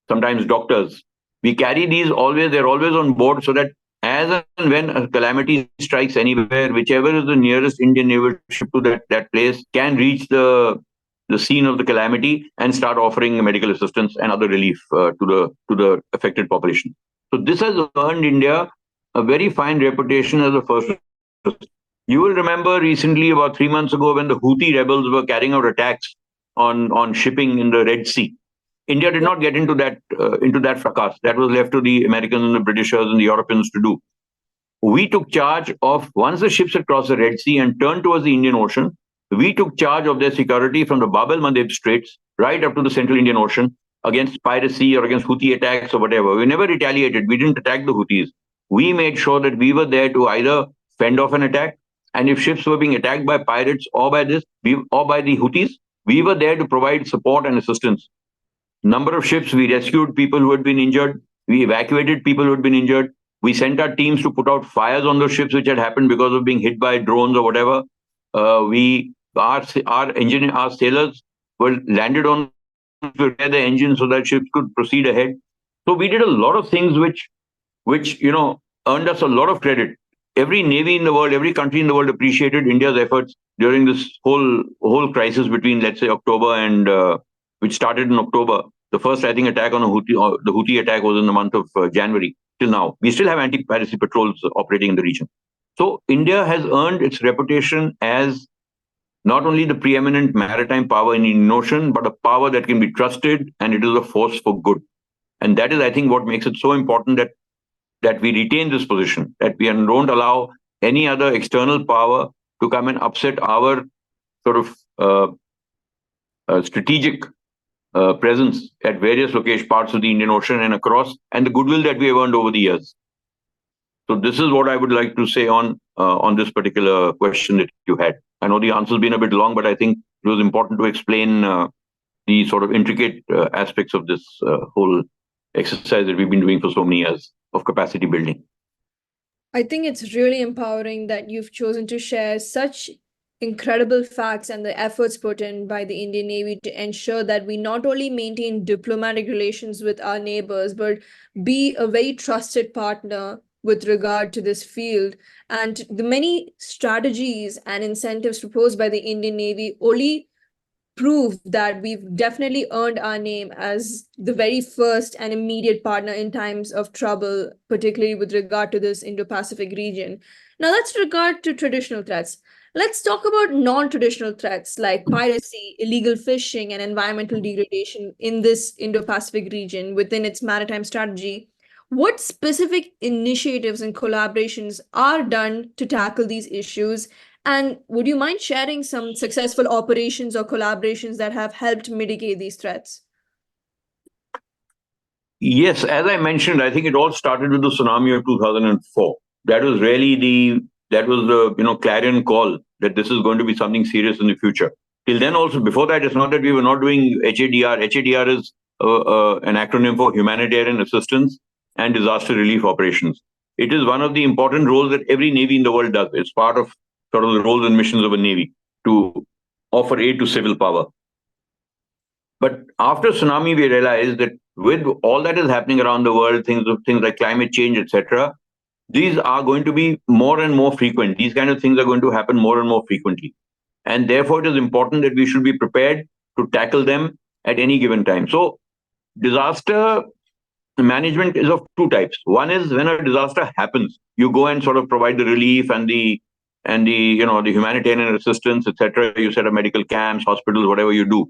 sometimes doctors. We carry these always, they're always on board so that as and when a calamity strikes anywhere, whichever is the nearest Indian naval ship to that place can reach the scene of the calamity and start offering medical assistance and other relief to the affected population. So this has earned India a very fine reputation as a first. You will remember recently, about 3 months ago, when the Houthi rebels were carrying out attacks on shipping in the Red Sea. India did not get into that fracas. That was left to the Americans and the Britishers and the Europeans to do. We took charge of, once the ships had crossed the Red Sea and turned towards the Indian Ocean, we took charge of their security from the Bab el Mandeb Straits right up to the Central Indian Ocean against piracy or against Houthi attacks or whatever. We never retaliated. We didn't attack the Houthis. We made sure that we were there to either fend off an attack, and if ships were being attacked by pirates or by the Houthis, we were there to provide support and assistance. Number of ships, we rescued people who had been injured. We evacuated people who had been injured. We sent our teams to put out fires on those ships which had happened because of being hit by drones or whatever. Our sailors were landed on to repair the engine so that ships could proceed ahead. So we did a lot of things which earned us a lot of credit. Every navy in the world, every country in the world appreciated India's efforts during this whole crisis between, let's say, October and which started in October. The first, I think, attack on the Houthi attack was in the month of January. Till now, we still have anti-piracy patrols operating in the region. So India has earned its reputation as not only the preeminent maritime power in the Indian Ocean, but a power that can be trusted, and it is a force for good. And that is, I think, what makes it so important that we retain this position, that we don't allow any other external power to come and upset our sort of strategic presence at various parts of the Indian Ocean and across, and the goodwill that we have earned over the years. So this is what I would like to say on this particular question that you had. I know the answer's been a bit long, but I think it was important to explain the sort of intricate aspects of this whole exercise that we've been doing for so many years of capacity building. I think it's really empowering that you've chosen to share such incredible facts and the efforts put in by the Indian Navy to ensure that we not only maintain diplomatic relations with our neighbors, but be a very trusted partner with regard to this field. And the many strategies and incentives proposed by the Indian Navy only prove that we've definitely earned our name as the very first and immediate partner in times of trouble, particularly with regard to this Indo-Pacific region. Now, let's regard to traditional threats. Let's talk about non-traditional threats like piracy, illegal fishing, and environmental degradation in this Indo-Pacific region within its maritime strategy. What specific initiatives and collaborations are done to tackle these issues? And would you mind sharing some successful operations or collaborations that have helped mitigate these threats? Yes, as I mentioned, I think it all started with the tsunami of 2004. That was really the clarion call that this is going to be something serious in the future. Till then, also before that, it's not that we were not doing HADR. HADR is an acronym for Humanitarian Assistance and Disaster Relief Operations. It is one of the important roles that every navy in the world does. It's part of sort of the roles and missions of a navy to offer aid to civil power. But after tsunami, we realized that with all that is happening around the world, things like climate change, etc., these are going to be more and more frequent. These kind of things are going to happen more and more frequently. And therefore, it is important that we should be prepared to tackle them at any given time. So disaster management is of two types. One is when a disaster happens, you go and sort of provide the relief and the humanitarian assistance, etc. You set up medical camps, hospitals, whatever you do.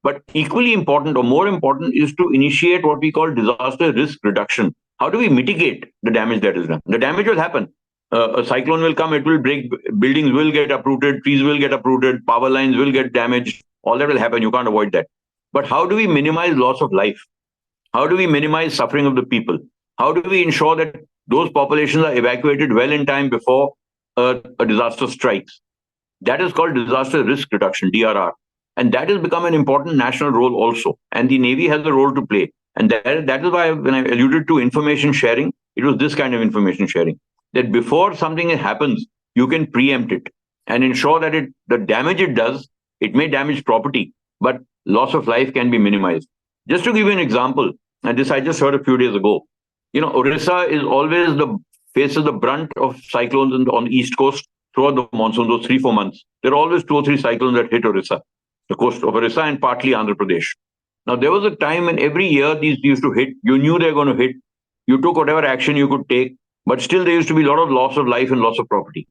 But equally important or more important is to initiate what we call disaster risk reduction. How do we mitigate the damage that is done? The damage will happen. A cyclone will come, it will break, buildings will get uprooted, trees will get uprooted, power lines will get damaged. All that will happen. You can't avoid that. But how do we minimize loss of life? How do we minimize suffering of the people? How do we ensure that those populations are evacuated well in time before a disaster strikes? That is called disaster risk reduction, DRR. And that has become an important national role also. And the Navy has a role to play. And that is why when I alluded to information sharing, it was this kind of information sharing. That before something happens, you can preempt it and ensure that the damage it does, it may damage property, but loss of life can be minimized. Just to give you an example, and this I just heard a few days ago, Orissa is always faces the brunt of cyclones on the East Coast throughout the monsoon, those 3-4 months. There are always 2 or 3 cyclones that hit Orissa, the coast of Orissa and partly Andhra Pradesh. Now, there was a time when every year these used to hit, you knew they were going to hit, you took whatever action you could take, but still there used to be a lot of loss of life and loss of property.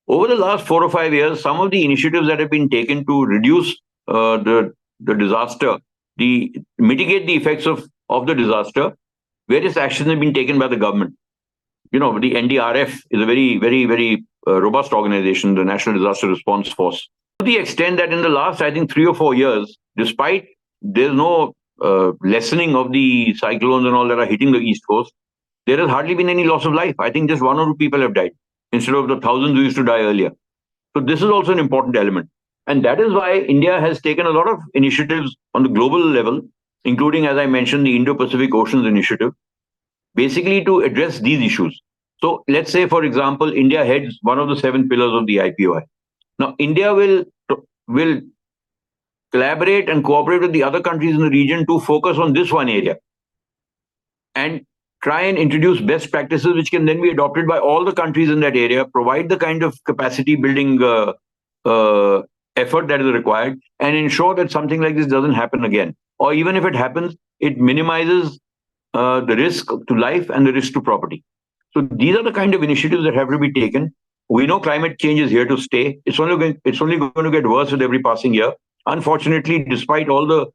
Over the last 4 or 5 years, some of the initiatives that have been taken to reduce the disaster, mitigate the effects of the disaster, various actions have been taken by the government. The NDRF is a very, very, very robust organization, the National Disaster Response Force. To the extent that in the last, I think, 3 or 4 years, despite there's no lessening of the cyclones and all that are hitting the East Coast, there has hardly been any loss of life. I think just 1 or 2 people have died instead of the thousands who used to die earlier. So this is also an important element. And that is why India has taken a lot of initiatives on the global level, including, as I mentioned, the Indo-Pacific Oceans Initiative, basically to address these issues. So let's say, for example, India heads one of the 7 pillars of the IPOI. Now, India will collaborate and cooperate with the other countries in the region to focus on this one area and try and introduce best practices which can then be adopted by all the countries in that area, provide the kind of capacity building effort that is required, and ensure that something like this doesn't happen again. Or even if it happens, it minimizes the risk to life and the risk to property. So these are the kind of initiatives that have to be taken. We know climate change is here to stay. It's only going to get worse with every passing year. Unfortunately, despite all the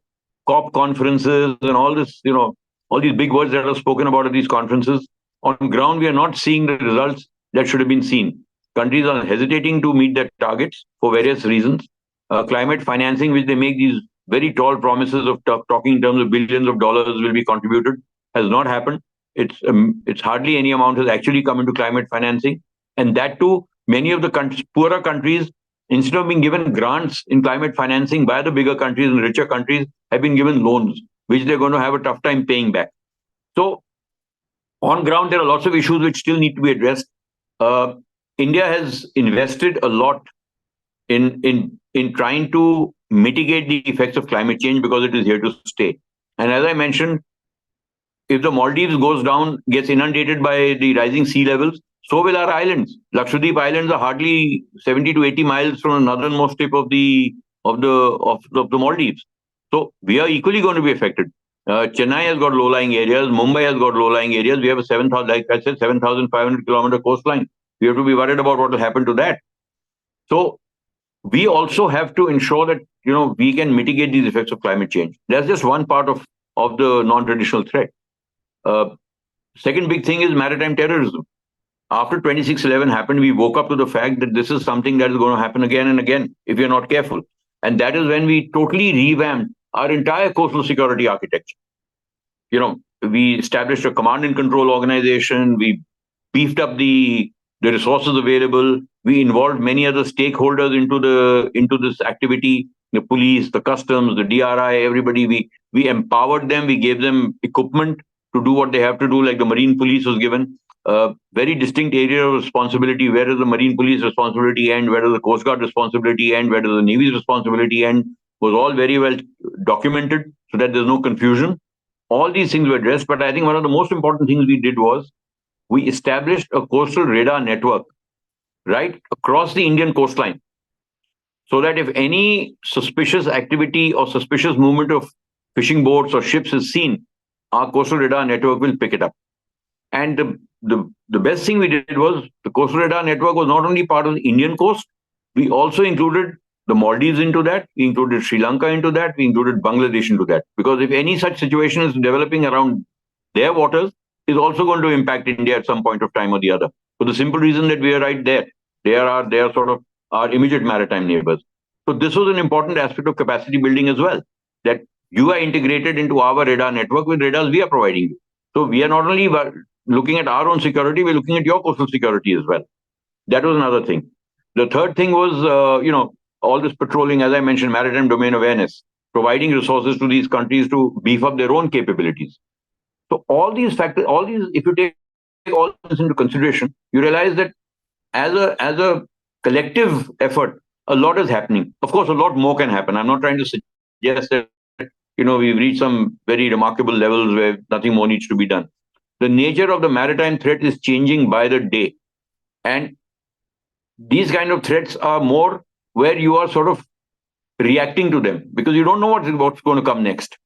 COP conferences and all this, all these big words that are spoken about at these conferences, on ground, we are not seeing the results that should have been seen. Countries are hesitating to meet their targets for various reasons. Climate financing, which they make these very tall promises of talking in terms of billions of dollars will be contributed, has not happened. It's hardly any amount has actually come into climate financing. And that too, many of the poorer countries, instead of being given grants in climate financing by the bigger countries and richer countries, have been given loans, which they're going to have a tough time paying back. So on ground, there are lots of issues which still need to be addressed. India has invested a lot in trying to mitigate the effects of climate change because it is here to stay. And as I mentioned, if the Maldives goes down, gets inundated by the rising sea levels, so will our islands. Lakshadweep Islands are hardly 70 to 80 miles from the northernmost tip of the Maldives. So we are equally going to be affected. Chennai has got low-lying areas. Mumbai has got low-lying areas. We have a 7,500 kilometer coastline. We have to be worried about what will happen to that. So we also have to ensure that we can mitigate these effects of climate change. That's just one part of the non-traditional threat. Second big thing is maritime terrorism. After 26/11 happened, we woke up to the fact that this is something that is going to happen again and again if you're not careful. And that is when we totally revamped our entire coastal security architecture. We established a command and control organization. We beefed up the resources available. We involved many other stakeholders into this activity, the police, the customs, the DRI, everybody. We empowered them. We gave them equipment to do what they have to do, like the Marine Police was given a very distinct area of responsibility. Where does the Marine Police responsibility end? Where does the Coast Guard responsibility end? Where does the Navy's responsibility end? Was all very well documented so that there's no confusion. All these things were addressed, but I think one of the most important things we did was we established a coastal radar network right across the Indian coastline, so that if any suspicious activity or suspicious movement of fishing boats or ships is seen, our coastal radar network will pick it up. And the best thing we did was the coastal radar network was not only part of the Indian coast, we also included the Maldives into that, we included Sri Lanka into that, we included Bangladesh into that. Because if any such situation is developing around their waters, is also going to impact India at some point of time or the other. For the simple reason that we are right there. They are sort of our immediate maritime neighbors. So this was an important aspect of capacity building as well. That you are integrated into our radar network with radars we are providing you. So we are not only looking at our own security, we're looking at your coastal security as well. That was another thing. The third thing was, all this patrolling, as I mentioned, maritime domain awareness, providing resources to these countries to beef up their own capabilities. So all these factors, if you take all this into consideration, you realize that as a collective effort, a lot is happening. Of course, a lot more can happen. I'm not trying to suggest that we've reached some very remarkable levels where nothing more needs to be done. The nature of the maritime threat is changing by the day, and these kind of threats are more where you are sort of reacting to them because you don't know what's going to come next.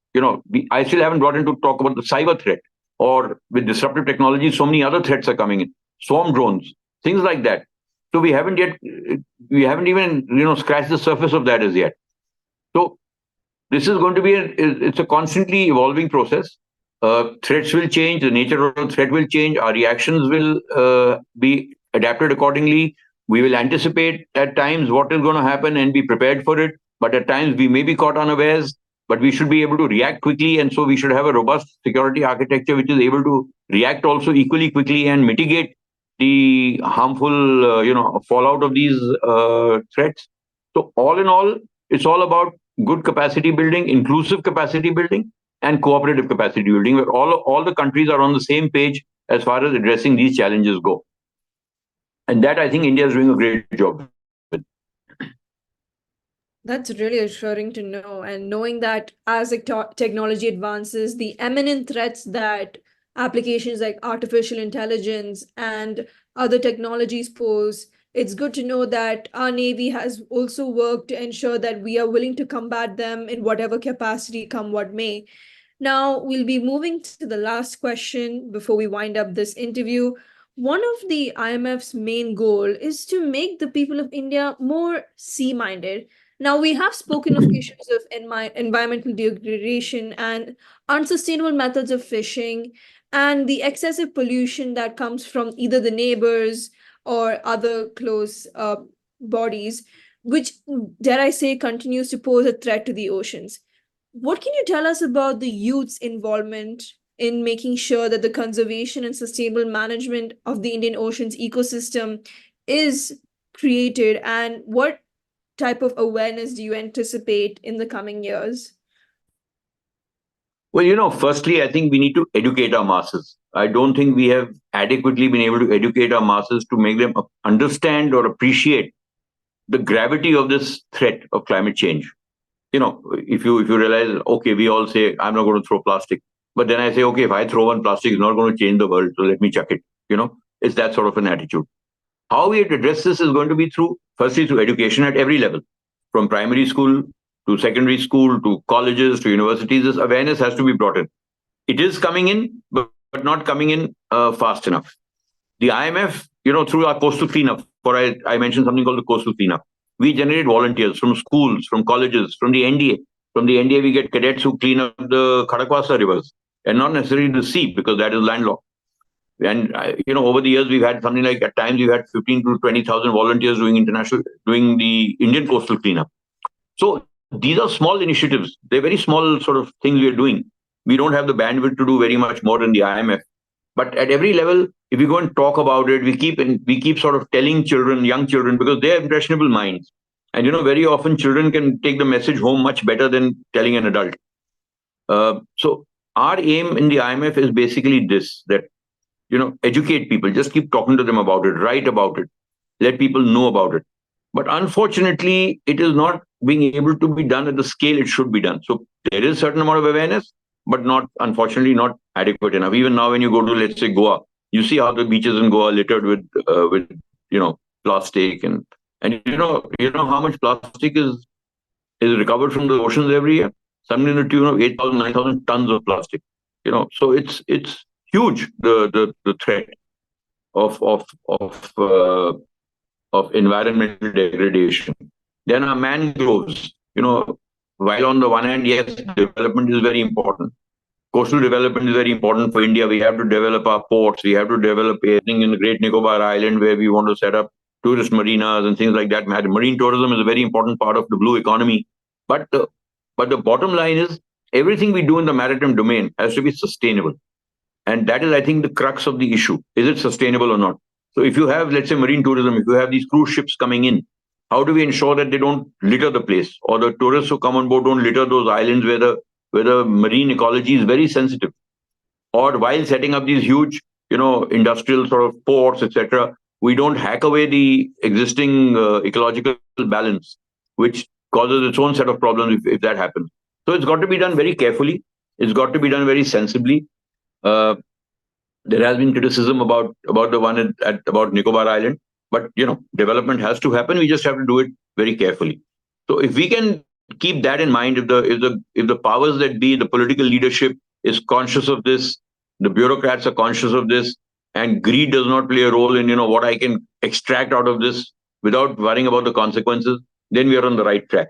I still haven't brought in to talk about the cyber threat, or with disruptive technology, so many other threats are coming in, swarm drones, things like that. So we haven't even scratched the surface of that as yet. So this is going to be it's a constantly evolving process. Threats will change, the nature of the threat will change, our reactions will be adapted accordingly. We will anticipate at times what is going to happen and be prepared for it, but at times we may be caught unawares, but we should be able to react quickly, and so we should have a robust security architecture which is able to react also equally quickly and mitigate the harmful fallout of these threats. So all in all, it's all about good capacity building, inclusive capacity building, and cooperative capacity building, where all the countries are on the same page as far as addressing these challenges go. And that, I think, India is doing a great job with. That's really assuring to know. And knowing that as technology advances, the imminent threats that applications like artificial intelligence and other technologies pose, it's good to know that our Navy has also worked to ensure that we are willing to combat them in whatever capacity, come what may. Now, we'll be moving to the last question before we wind up this interview. One of the IMF's main goal is to make the people of India more sea-minded. Now, we have spoken of issues of environmental degradation and unsustainable methods of fishing and the excessive pollution that comes from either the neighbors or other close bodies, which, dare I say, continues to pose a threat to the oceans. What can you tell us about the youth's involvement in making sure that the conservation and sustainable management of the Indian Ocean's ecosystem is created, and what type of awareness do you anticipate in the coming years? Well, firstly, I think we need to educate our masses. I don't think we have adequately been able to educate our masses to make them understand or appreciate the gravity of this threat of climate change. If you realize, okay, we all say, I'm not going to throw plastic. But then I say, okay, if I throw one plastic, it's not going to change the world. So let me chuck it. It's that sort of an attitude. How we address this is going to be firstly, through education at every level, from primary school to secondary school to colleges to universities. This awareness has to be brought in. It is coming in, but not coming in fast enough. The IMF, through our coastal cleanup, I mentioned something called the coastal cleanup. We generate volunteers from schools, from colleges, from the NDA. From the NDA, we get cadets who clean up the Khadakwasa rivers, and not necessarily the sea, because that is landlocked. And over the years, we've had something like, at times we've had 15 to 20,000 volunteers doing the Indian coastal cleanup. So these are small initiatives. They're very small sort of things we are doing. We don't have the bandwidth to do very much more than the IMF. But at every level, if we go and talk about it, we keep sort of telling young children, because they have impressionable minds. And very often children can take the message home much better than telling an adult. So our aim in the IMF is basically this: that educate people, just keep talking to them about it, write about it, let people know about it. But unfortunately, it is not being able to be done at the scale it should be done. So there is a certain amount of awareness, but unfortunately, not adequate enough. Even now, when you go to, let's say, Goa, you see how the beaches in Goa are littered with plastic, and how much plastic is recovered from the oceans every year. Something in the tune of 8,000, 9,000 tons of plastic. So it's huge, the threat of environmental degradation. Then our mangroves, while on the one hand, yes, development is very important. Coastal development is very important for India. We have to develop our ports. We have to develop everything in the Great Nicobar Island where we want to set up tourist marinas and things like that. Marine tourism is a very important part of the blue economy. But but the bottom line is everything we do in the maritime domain has to be sustainable. And that is, I think, the crux of the issue. Is it sustainable or not? So if you have, let's say, marine tourism, if you have these cruise ships coming in, how do we ensure that they don't litter the place, or the tourists who come on board don't litter those islands where the marine ecology is very sensitive? Or while setting up these huge, industrial sort of ports, etc., we don't hack away the existing ecological balance, which causes its own set of problems if that happens. So it's got to be done very carefully. It's got to be done very sensibly. Uh, there has been criticism about the one about Nicobar Island, but development has to happen. We just have to do it very carefully. So if we can keep that in mind, if the powers that be, the political leadership is conscious of this, the bureaucrats are conscious of this, and greed does not play a role in what I can extract out of this without worrying about the consequences, then we are on the right track.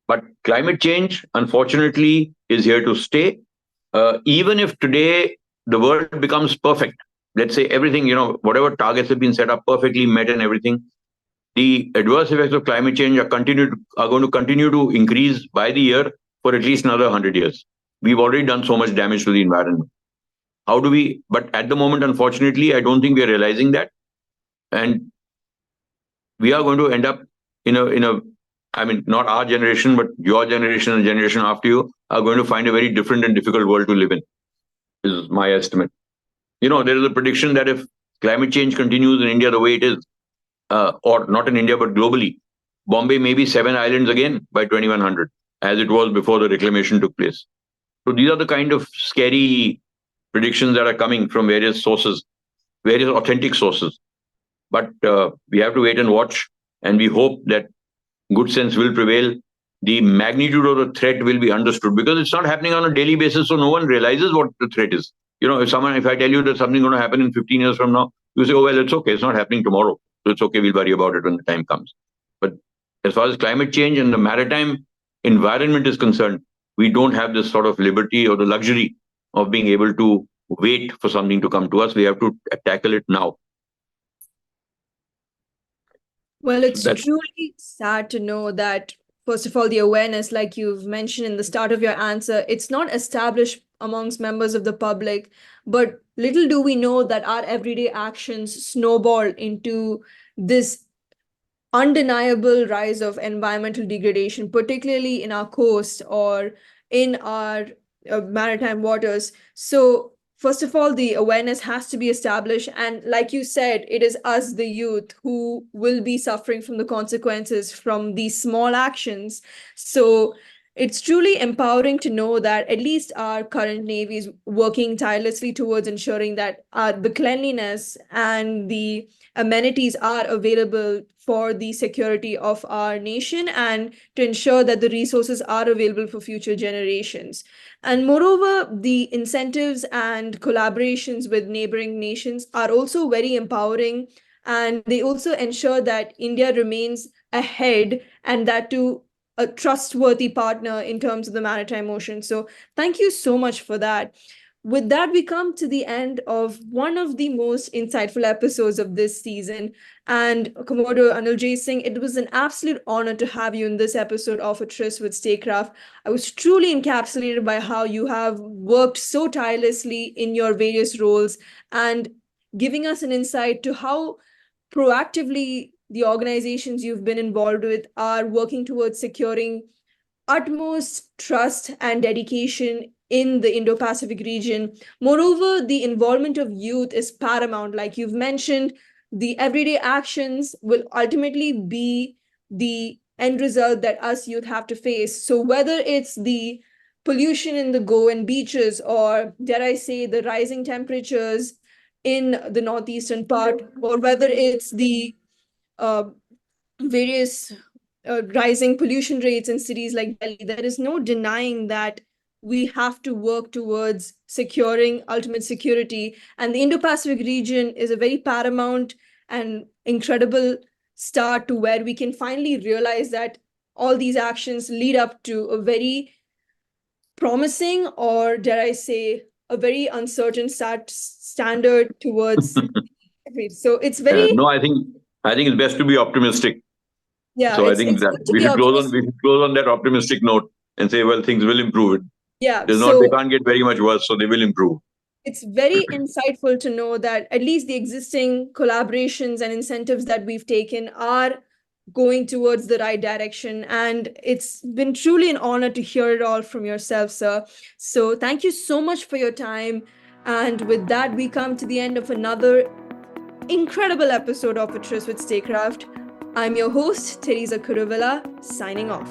But climate change, unfortunately, is here to stay. Even if today the world becomes perfect, let's say everything, whatever targets have been set up perfectly met and everything, the adverse effects of climate change are going to continue to increase by the year for at least another 100 years. We've already done so much damage to the environment. How do we? But at the moment, unfortunately, I don't think we are realizing that, and we are going to end up in a. I mean, not our generation, but your generation and the generation after you are going to find a very different and difficult world to live in. Is my estimate. There is a prediction that if climate change continues in India the way it is, or not in India but globally, Bombay may be 7 islands again by 2100, as it was before the reclamation took place. So these are the kind of scary predictions that are coming from various sources, various authentic sources. But we have to wait and watch, and we hope that good sense will prevail. The magnitude of the threat will be understood, because it's not happening on a daily basis, so no one realizes what the threat is. If I tell you that something's going to happen in 15 years from now, you say, oh, well, it's okay. It's not happening tomorrow. So it's okay. We'll worry about it when the time comes. But as far as climate change and the maritime environment is concerned, we don't have this sort of liberty or the luxury of being able to wait for something to come to us. We have to tackle it now. Well, it's truly sad to know that, first of all, the awareness, like you've mentioned in the start of your answer, it's not established amongst members of the public. But little do we know that our everyday actions snowball into this undeniable rise of environmental degradation, particularly in our coast or in our maritime waters. So, first of all, the awareness has to be established. And like you said, it is us, the youth, who will be suffering from the consequences from these small actions. So, it's truly empowering to know that at least our current Navy is working tirelessly towards ensuring that the cleanliness and the amenities are available for the security of our nation, and to ensure that the resources are available for future generations. And moreover, the incentives and collaborations with neighboring nations are also very empowering, and they also ensure that India remains ahead, and that to a trustworthy partner in terms of the maritime ocean. So thank you so much for that. With that, we come to the end of one of the most insightful episodes of this season. And Commodore Anil J. Singh, it was an absolute honor to have you in this episode of A Tryst with Statecraft. I was truly encapsulated by how you have worked so tirelessly in your various roles, and giving us an insight to how proactively the organizations you've been involved with are working towards securing utmost trust and dedication in the Indo-Pacific region. Moreover, the involvement of youth is paramount. Like you've mentioned, the everyday actions will ultimately be the end result that us youth have to face. So whether it's the pollution in the Goan beaches, or dare I say the rising temperatures in the northeastern part, or whether it's the uh, various rising pollution rates in cities like Delhi, there is no denying that we have to work towards securing ultimate security. And the Indo-Pacific region is a very paramount and incredible start to where we can finally realize that all these actions lead up to a very promising, or dare I say, a very uncertain standard towards. So it's very, No, I think it's best to be optimistic. yeah, So I think it's that good to be optimistic. we should close on that optimistic note and say, well, things will improve. Yeah, They so can't get very much worse, so they will improve. it's very insightful to know that at least the existing collaborations and incentives that we've taken are going towards the right direction. And it's been truly an honor to hear it all from yourself, sir. So thank you so much for your time. And with that, we come to the end of another incredible episode of A Tryst with Statecraft. I'm your host, Teresa Kuruvilla, signing off.